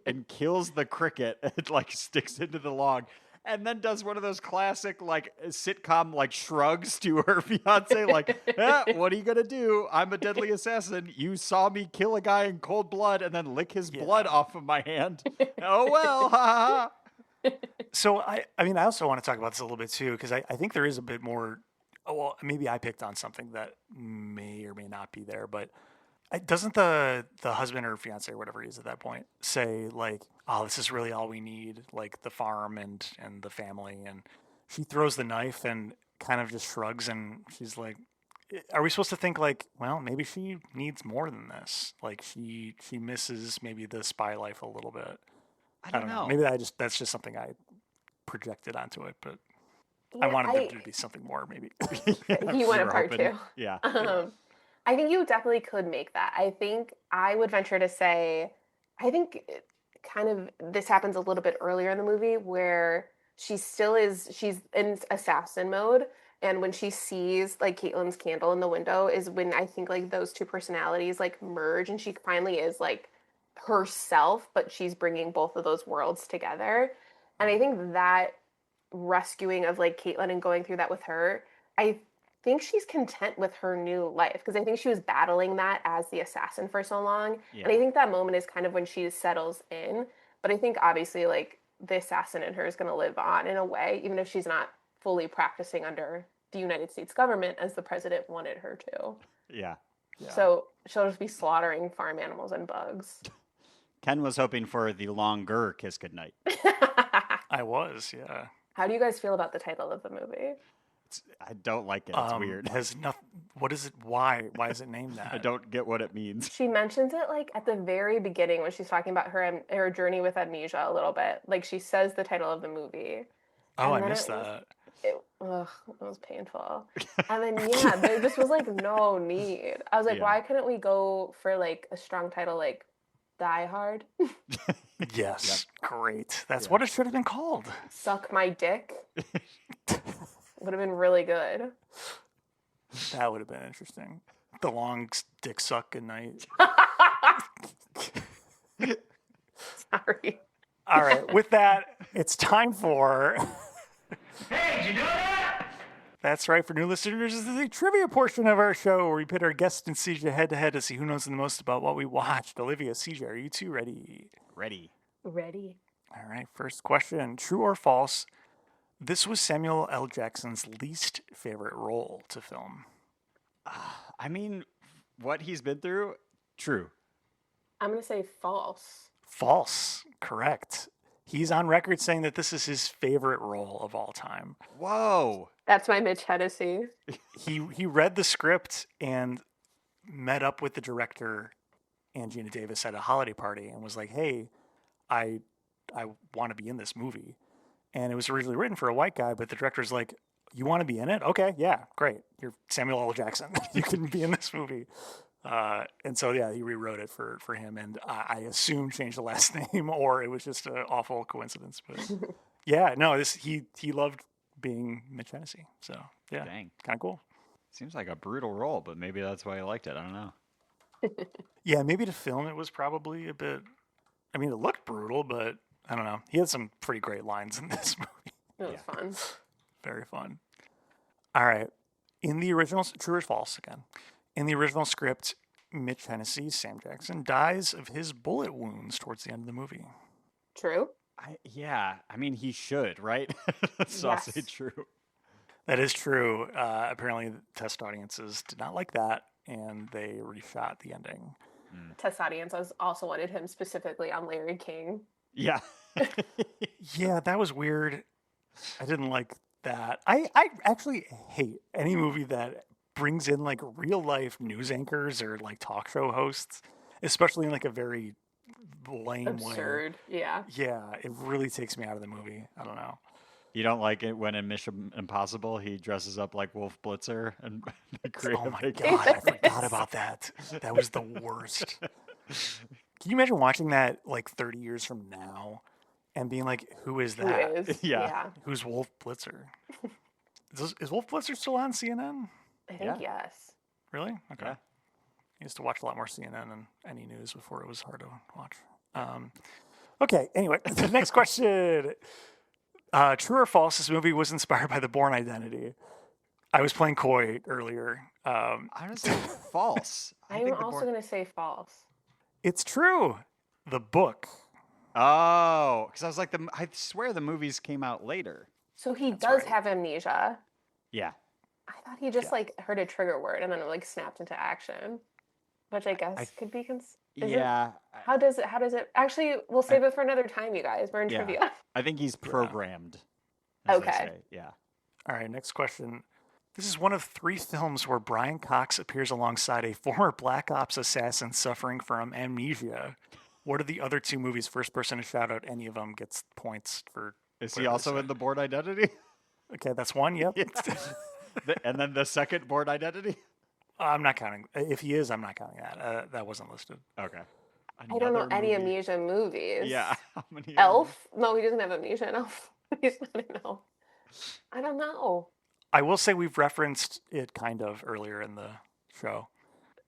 and kills the cricket. It like sticks into the log. And then does one of those classic like sitcom like shrugs to her fiance, like, "What are you gonna do? I'm a deadly assassin. You saw me kill a guy in cold blood and then lick his blood off of my hand. Oh well, ha ha." So I mean, I also want to talk about this a little bit too, because I think there is a bit more. Well, maybe I picked on something that may or may not be there, but doesn't the husband or fiance or whatever he is at that point say like, "Oh, this is really all we need," like the farm and the family, and she throws the knife and kind of just shrugs, and she's like, "Are we supposed to think like, well, maybe she needs more than this? Like she misses maybe the spy life a little bit." I don't know. Maybe that's just something I projected onto it, but I wanted there to be something more. Maybe He wanted part two. Yeah. I think you definitely could make that. I think I would venture to say, I think kind of this happens a little bit earlier in the movie where she's in assassin mode. And when she sees like Caitlin's candle in the window is when I think like those two personalities like merge and she finally is like herself, but she's bringing both of those worlds together. And I think that rescuing of like Caitlin and going through that with her, I think she's content with her new life because I think she was battling that as the assassin for so long. Yeah. And I think that moment is kind of when she settles in. But I think obviously like the assassin in her is going to live on in a way, even if she's not fully practicing under the United States government as the president wanted her to. Yeah. So she'll just be slaughtering farm animals and bugs. Ken was hoping for the longer Kiss Goodnight. I was, yeah. How do you guys feel about the title of the movie? I don't like it. It's weird. Has nothing. What is it? Why is it named that? I don't get what it means. She mentions it like at the very beginning when she's talking about her journey with amnesia a little bit. Like she says the title of the movie. Oh, I missed that. It was painful. And then there just was like no need. I was like, why couldn't we go for like a strong title like Die Hard? Yes, great. That's what it should have been called. Suck My Dick. Would have been really good. That would have been interesting. The Long Dick Suck Goodnight. Sorry. All right, with that, it's time for... Hey, did you do that? That's right. For new listeners, this is the trivia portion of our show where we pit our guests and CJ head-to-head to see who knows the most about what we watched. Olivia, CJ, are you two ready? Ready. All right, first question. True or false? This was Samuel L. Jackson's least favorite role to film. I mean, what he's been through, true. I'm going to say false. False. Correct. He's on record saying that this is his favorite role of all time. Whoa. That's my Mitch Hennessy. He read the script and met up with the director and Gina Davis at a holiday party and was like, "Hey, I want to be in this movie." And it was originally written for a white guy, but the director's like, "You want to be in it? Okay, yeah, great. You're Samuel L. Jackson. You can be in this movie." And so, he rewrote it for him, and I assume changed the last name, or it was just an awful coincidence. But he loved being Mitch Hennessy. So, Dang. Kind of cool. Seems like a brutal role, but maybe that's why I liked it. I don't know. Yeah, maybe to film it was probably a bit, I mean, it looked brutal, but I don't know. He had some pretty great lines in this movie. It was fun. Very fun. All right. In the original, true or false again? In the original script, Mitch Hennessy, Sam Jackson, dies of his bullet wounds towards the end of the movie. True? I mean, he should, right? So I'll say true. That is true. Apparently, the test audiences did not like that, and they reshot the ending. Test audiences also wanted him specifically on Larry King. Yeah. Yeah, that was weird. I didn't like that. I actually hate any movie that brings in like real life news anchors or like talk show hosts, especially in like a very lame Absurd. way. Yeah. Yeah, it really takes me out of the movie. I don't know. You don't like it when in Mission Impossible he dresses up like Wolf Blitzer and they create Oh a my fake god, I forgot about that. That was the worst. Can you imagine watching that like 30 years from now and being like, who is Who that? is? Yeah. Who's Wolf Blitzer? Is Wolf Blitzer still on CNN? I think yes. Really? Okay. Yeah. I used to watch a lot more CNN and any news before it was hard to watch. Okay, anyway, the next question. True or false, this movie was inspired by The Bourne Identity. I was playing coy earlier. I'm going to say false. I'm also going to say false. It's true. The book. Oh, because I was like, I swear the movies came out later. So he That's does right. have amnesia. Yeah. I thought he just like heard a trigger word and then it like snapped into action, which I guess could be. Yeah. How does it? Actually, we'll save it for another time, you guys. We're in trivia. I think he's programmed. Okay. They say. Yeah. All right, next question. This is one of 3 films where Brian Cox appears alongside a former Black Ops assassin suffering from amnesia. What are the other 2 movies? First person to shout out any of them gets points for. Is he also in The Bourne Identity? Okay, that's one. Yep. And then the second Bourne Identity? I'm not counting. If he is, I'm not counting that. That wasn't listed. Okay. I don't know any amnesia movies. Yeah. How many? Elf? No, he doesn't have amnesia in Elf. He's not in Elf. I don't know. I will say we've referenced it kind of earlier in the show.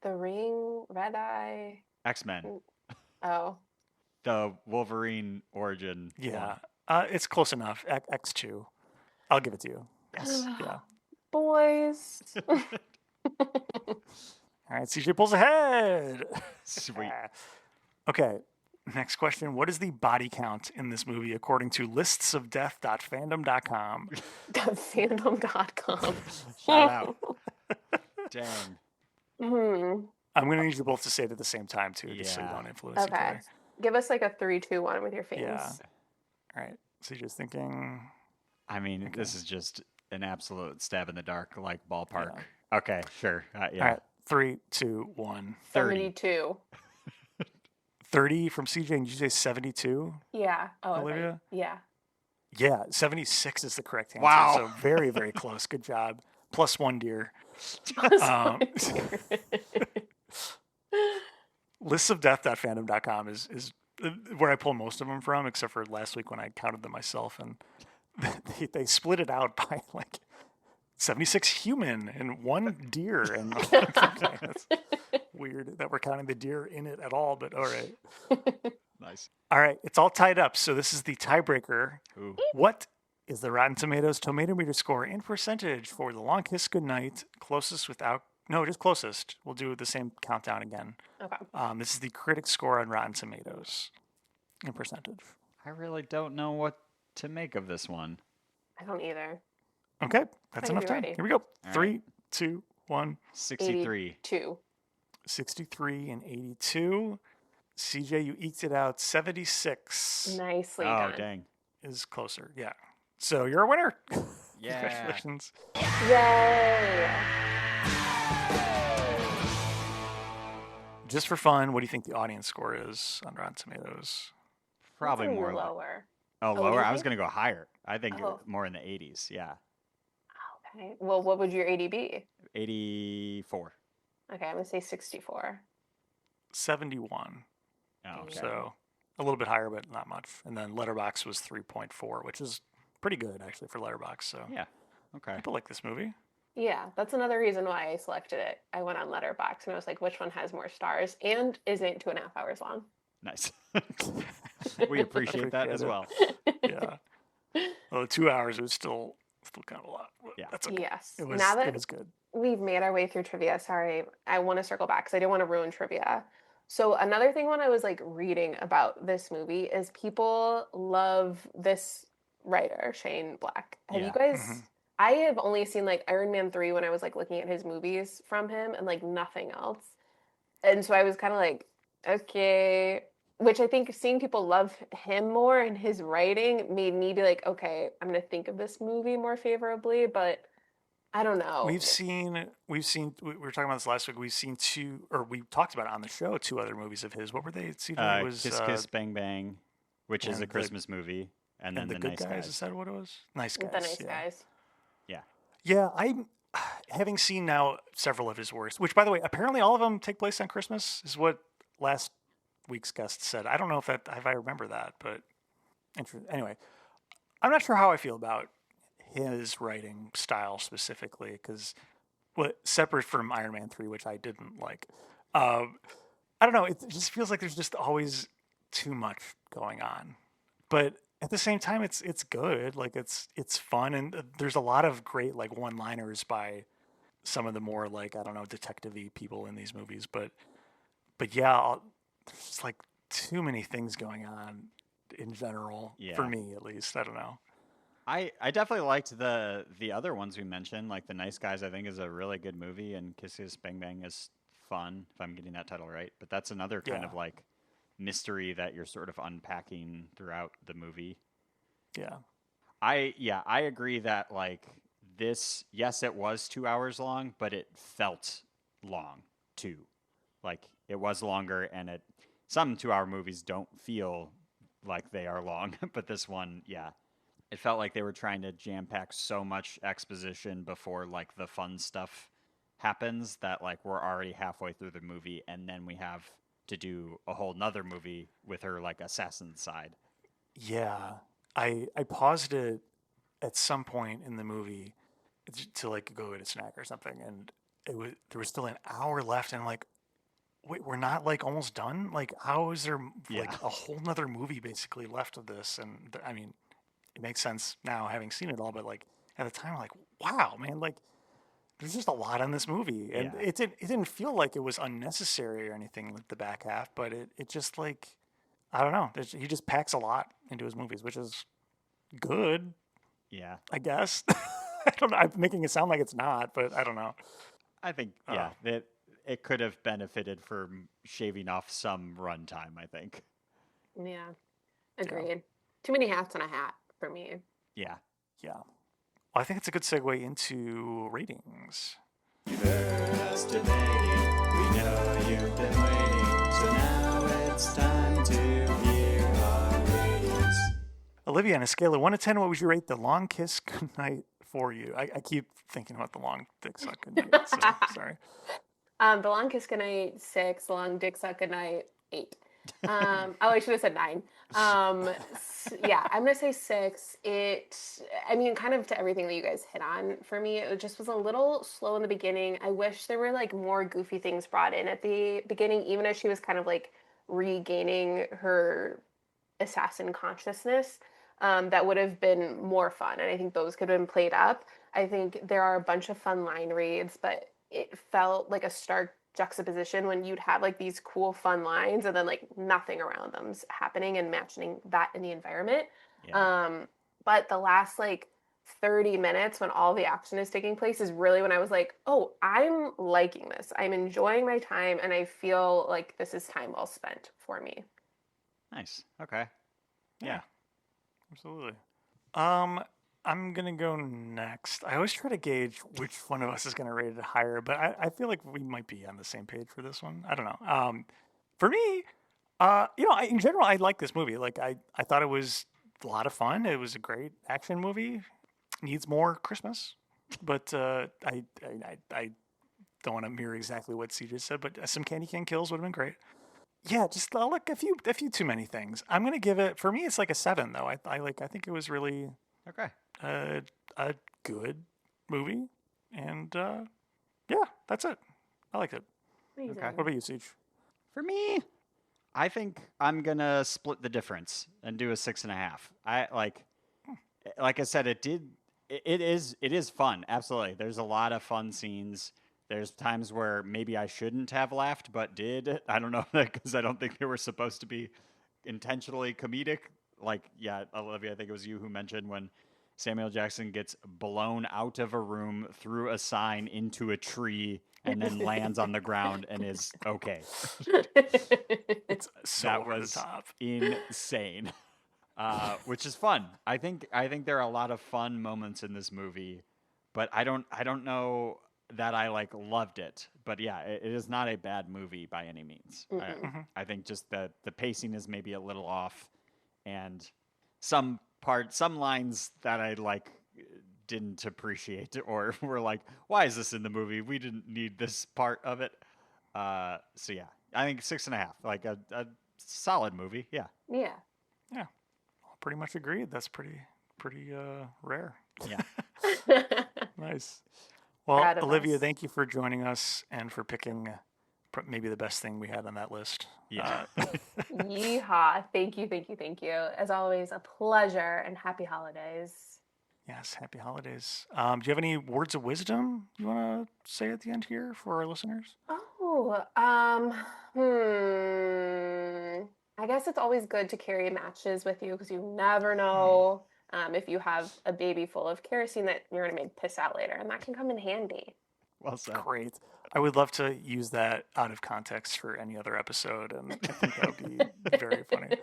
The Ring, Red Eye. X-Men. Oh. The Wolverine origin. Yeah. It's close enough. X2. I'll give it to you. Yes. Yeah. Boys. All right, CJ pulls ahead. Sweet. Okay, next question. What is the body count in this movie according to listsofdeath.fandom.com? Fandom.com. Shout out. Dang. I'm going to need you both to say it at the same time, too, just so you don't influence each Okay. other. Give us like a 3, 2, 1 with your face. Yeah. All right, CJ's thinking. I mean, this is just an absolute stab in the dark, like ballpark. Yeah. Okay, sure. Yeah. All right, 3, 2, 1. 72. 30 from CJ, and did you say 72? Yeah. Oh, Olivia? okay. Yeah. Yeah, 76 is the correct answer. Wow. So very, very close. Good job. Plus 1 deer. Listsofdeath.fandom.com is where I pull most of them from, except for last week when I counted them myself, and they split it out by like 76 human and 1 deer, and okay, that's weird that we're counting the deer in it at all, but all right. Nice. All right, it's all tied up, so this is the tiebreaker. Ooh. What is the Rotten Tomatoes tomato meter score in percentage for The Long Kiss Goodnight? Closest without... No, just closest. We'll do the same countdown again. Okay. This is the critic score on Rotten Tomatoes in percentage. I really don't know what to make of this one. I don't either. Okay, that's Ready, enough time. ready. Here we go. All 3, right. 2, 1. 63. 82. 63 and 82. CJ, you eked it out. 76 Nicely Oh, done. dang. is closer. Yeah. So you're a winner. Yeah. Congratulations. Yay! Just for fun, what do you think the audience score is on Rotten Tomatoes? Probably That's more lower. Oh, you lower? I was think? going to go higher. I think Oh. more in the 80s. Yeah. Okay. Well, what would your AD be? 84. Okay, I'm gonna say 64. 71. Oh, okay. So a little bit higher, but not much. And then Letterboxd was 3.4, which is pretty good actually for Letterboxd. So Yeah. Okay. people like this movie. Yeah, that's another reason why I selected it. I went on Letterboxd and I was like, which one has more stars and isn't 2.5 hours long? Nice. We appreciate that as it. well. Yeah. Well, the 2 hours was still kind of a lot. But Yeah. That's okay. Yes. It was, Now that it was good. we've made our way through trivia, sorry, I want to circle back because I didn't want to ruin trivia. So another thing when I was like reading about this movie is people love this writer, Shane Black. Have you Yeah. guys... Mhm. I have only seen like Iron Man 3 when I was like looking at his movies from him and like nothing else. And so I was kind of like, okay, which I think seeing people love him more and his writing made me be like, okay, I'm going to think of this movie more favorably, but I don't know. We were talking about this last week. We've seen we talked about it on the show, two other movies of his. What were they? CJ? It was Kiss Kiss Bang Bang, which is a Christmas movie, and then the Good Nice Guys. Is that what it was? Nice Guys. The Nice Guys. Yeah. Yeah, I'm having seen now several of his works, which, by the way, apparently all of them take place on Christmas, is what last week's guest said. I don't know if I remember that, but anyway, I'm not sure how I feel about his writing style specifically, because separate from Iron Man 3, which I didn't like. I don't know. It just feels like there's just always too much going on, but at the same time, it's good. Like it's fun, and there's a lot of great like one-liners by some of the more like, I don't know, detective-y people in these movies. But yeah, there's just like too many things going on in general for me, at least. I don't know. I definitely liked the other ones we mentioned, like The Nice Guys. I think is a really good movie, and Kiss Kiss Bang Bang is fun, if I'm getting that title right. But that's another kind of like mystery that you're sort of unpacking throughout the movie. Yeah. I agree that like this, yes, it was 2 hours long, but it felt long too. Like it was longer, and some 2 hour movies don't feel like they are long, but this one, it felt like they were trying to jam pack so much exposition before like the fun stuff happens that like we're already halfway through the movie, and then we have to do a whole nother movie with her like assassin side. Yeah. I paused it at some point in the movie to like go get a snack or something, and there was still an hour left, and I'm like, wait, we're not like almost done? Like, how is there like a whole nother movie basically left of this? And I mean, it makes sense now having seen it all, but like at the time, I'm like, wow, man, like there's just a lot in this movie, and it didn't feel like it was unnecessary or anything like the back half, but it just like, I don't know, he just packs a lot into his movies, which is good. Yeah, I guess. I don't know. I'm making it sound like it's not, but I don't know. I think that it could have benefited from shaving off some runtime, I think. Yeah, agreed. Yeah. Too many hats on a hat for me. Yeah. Well, I think it's a good segue into ratings. You've heard us debating. We know you've been waiting. So now it's time to hear our ratings. Olivia, on a scale of 1 to 10, what would you rate The Long Kiss Goodnight for you? I keep thinking about The Long Dick Suck Goodnight, so sorry. The Long Kiss Goodnight, 6. The Long Dick Suck Goodnight, 8. I should have said 9. I'm going to say 6. Kind of to everything that you guys hit on, for me, it just was a little slow in the beginning. I wish there were like more goofy things brought in at the beginning, even as she was kind of like regaining her assassin consciousness. That would have been more fun, and I think those could have been played up. I think there are a bunch of fun line reads, but it felt like a stark juxtaposition when you'd have like these cool fun lines and then like nothing around them's happening and matching that in the environment. But the last like 30 minutes when all the action is taking place is really when I was like, oh, I'm liking this. I'm enjoying my time, and I feel like this is time well spent for me. Nice. Okay. Yeah. Absolutely. I'm going to go next. I always try to gauge which one of us is going to rate it higher, but I feel like we might be on the same page for this one. I don't know. For me, in general, I like this movie. Like, I thought it was a lot of fun. It was a great action movie. Needs more Christmas, but I don't want to mirror exactly what CJ said, but some candy cane kills would have been great. Yeah, just like a few too many things. I'm gonna give it. For me, it's like a 7 though. I think it was really a good movie, and that's it. I liked it. Amazing. Okay. What about you, Siege? For me, I think I'm gonna split the difference and do a 6.5. I like I said, it is fun. Absolutely, there's a lot of fun scenes. There's times where maybe I shouldn't have laughed, but did. I don't know, because I don't think they were supposed to be intentionally comedic. Like, Olivia, I think it was you who mentioned when Samuel Jackson gets blown out of a room through a sign into a tree, and then lands on the ground and is okay. It's so That over was the top. insane. Which is fun. I think there are a lot of fun moments in this movie, but I don't know that I like loved it. But yeah, it is not a bad movie by any means. I think just the pacing is maybe a little off, and some lines that I like didn't appreciate or were like, why is this in the movie? We didn't need this part of it. So yeah, I think 6.5, like a solid movie. Yeah. Yeah. Yeah. Pretty much agreed. That's pretty rare. Yeah. Nice. Well, Proud of Olivia, us. thank you for joining us and for picking maybe the best thing we had on that list. Yeah. Yeehaw. Thank you. As always, a pleasure and happy holidays. Yes, happy holidays. Do you have any words of wisdom you want to say at the end here for our listeners? Oh, I guess it's always good to carry matches with you because you never know if you have a baby full of kerosene that you're going to make piss out later, and that can come in handy. Well said. Great. I would love to use that out of context for any other episode, and I think that would be very funny.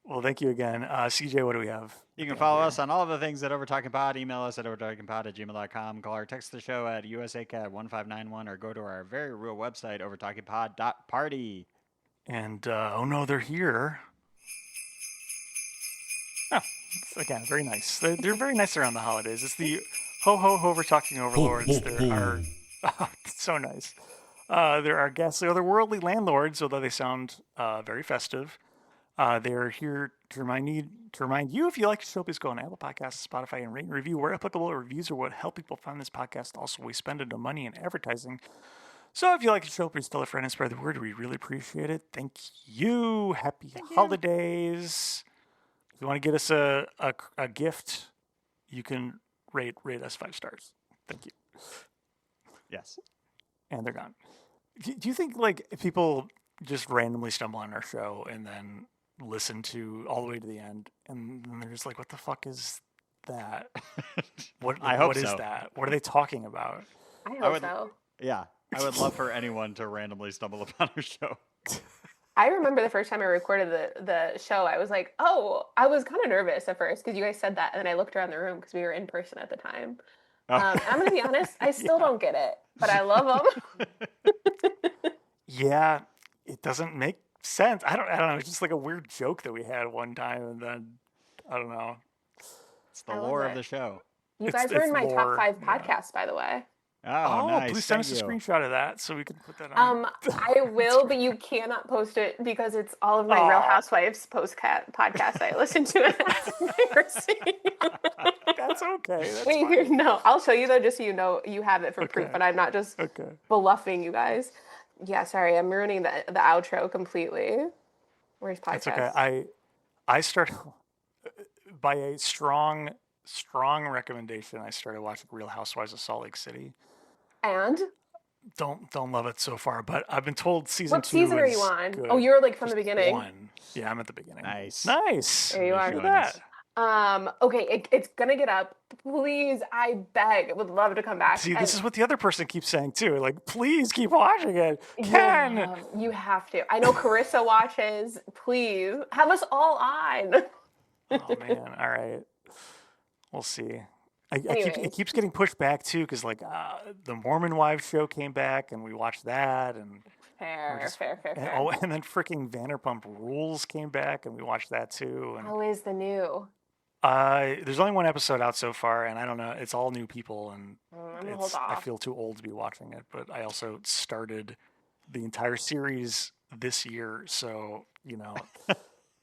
Well, thank you again. CJ, what do we have? You can follow us on all of the things at Overtalking Pod. Email us at overtalkingpod@gmail.com. Call or text the show at USACAT1591 or go to our very real website, overtalkingpod.party. And, oh no, they're here. Oh, again, very nice. They're very nice around the holidays. It's the Overtalking Overlords. There are, oh, it's so nice. There are ghastly otherworldly landlords, although they sound very festive. They're here to remind you, if you like the show, please go on Apple Podcasts, Spotify, and rate and review where applicable. Reviews are what help people find this podcast. Also, we spend no money in advertising. So if you like the show, please tell a friend and spread the word. We really appreciate it. Thank you. Happy holidays. If you want to get us a gift, you can rate us 5 stars. Thank you. Yes. And they're gone. Do you think like people just randomly stumble on our show and then listen to all the way to the end, and then they're just like, "What the fuck is that? What is that? What are they talking about?" I hope so. Yeah. I would love for anyone to randomly stumble upon our show. I remember the first time I recorded the show, I was like, oh, I was kind of nervous at first because you guys said that, and then I looked around the room because we were in person at the time. I'm going to be honest, I still don't get it, but I love them. Yeah, it doesn't make sense. I don't know. It's just like a weird joke that we had one time, and then I don't know. It's the lore of the show. You guys were in my lore, top 5 podcasts, by the way. Oh, nice. Please send us a screenshot of that so we can put that on. I will, but you cannot post it because it's all of my Real Housewives podcast I listen to and that's That's okay. That's Wait, fine. no, I'll show you though, just so you know you have it for proof, but I'm not just bluffing you guys. Yeah, sorry, I'm ruining the outro completely. Where's podcast? That's okay. I started by a strong recommendation. I started watching Real Housewives of Salt Lake City. And don't love it so far, but I've been told season 2 What season are you on? Good. Oh, you're like from the beginning. 1. Yeah, I'm at the beginning. Nice. There you are. Look at that. Okay, it's gonna get up. Please, I beg. I would love to come back. See, this is what the other person keeps saying too. Like, please keep watching it. Ken! Yeah, you have to. I know Carissa watches. Please, have us all on. Oh, man. All right. We'll see. It keeps getting pushed back too, because like the Mormon Wives show came back, and we watched that, and fair. And then freaking Vanderpump Rules came back, and we watched that too. And how is the new? There's only 1 episode out so far, and I don't know. It's all new people, and I feel too old to be watching it. But I also started the entire series this year, so you know.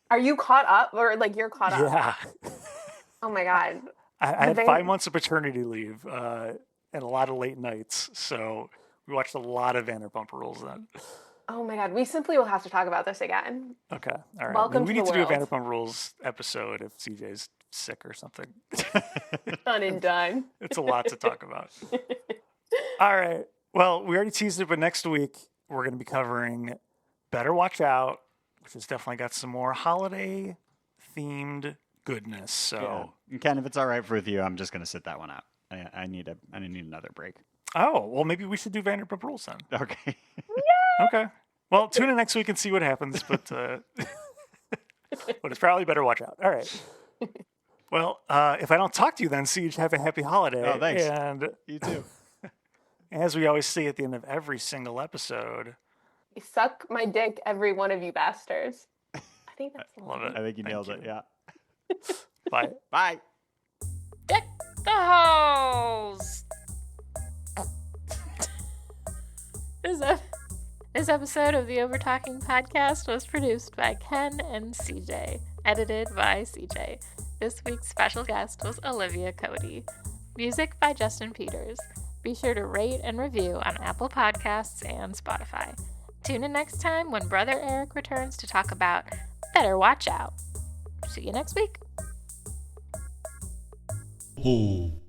Are you caught up, or like you're caught up? Yeah. Oh my god. I had 5 months of paternity leave and a lot of late nights, so we watched a lot of Vanderpump Rules then. Oh my god, we simply will have to talk about this again. Okay, all right. Welcome we to need the to do a world. Vanderpump Rules episode if CJ's sick or something. Done and done. It's a lot to talk about. All right. Well, we already teased it, but next week we're going to be covering Better Watch Out, which has definitely got some more holiday-themed goodness. So, Ken, if it's all right with you, I'm just going to sit that one out. I need another break. Oh, well, maybe we should do Vanderpump Rules then. Okay. Okay. Well, tune in next week and see what happens, but but it's probably better watch out. All right. Well, if I don't talk to you then, Siege, have a happy holiday. Oh, thanks. And You too. as we always say at the end of every single episode, Suck my dick, every one of you bastards. I think that's the love line. it. I think you nailed it. Yeah. Bye. Bye. Deck the halls. This episode of the Overtalking Podcast was produced by Ken and CJ, edited by CJ. This week's special guest was Olivia Coady. Music by Justin Peters. Be sure to rate and review on Apple Podcasts and Spotify. Tune in next time when Brother Eric returns to talk about Better Watch Out. See you next week. Ho.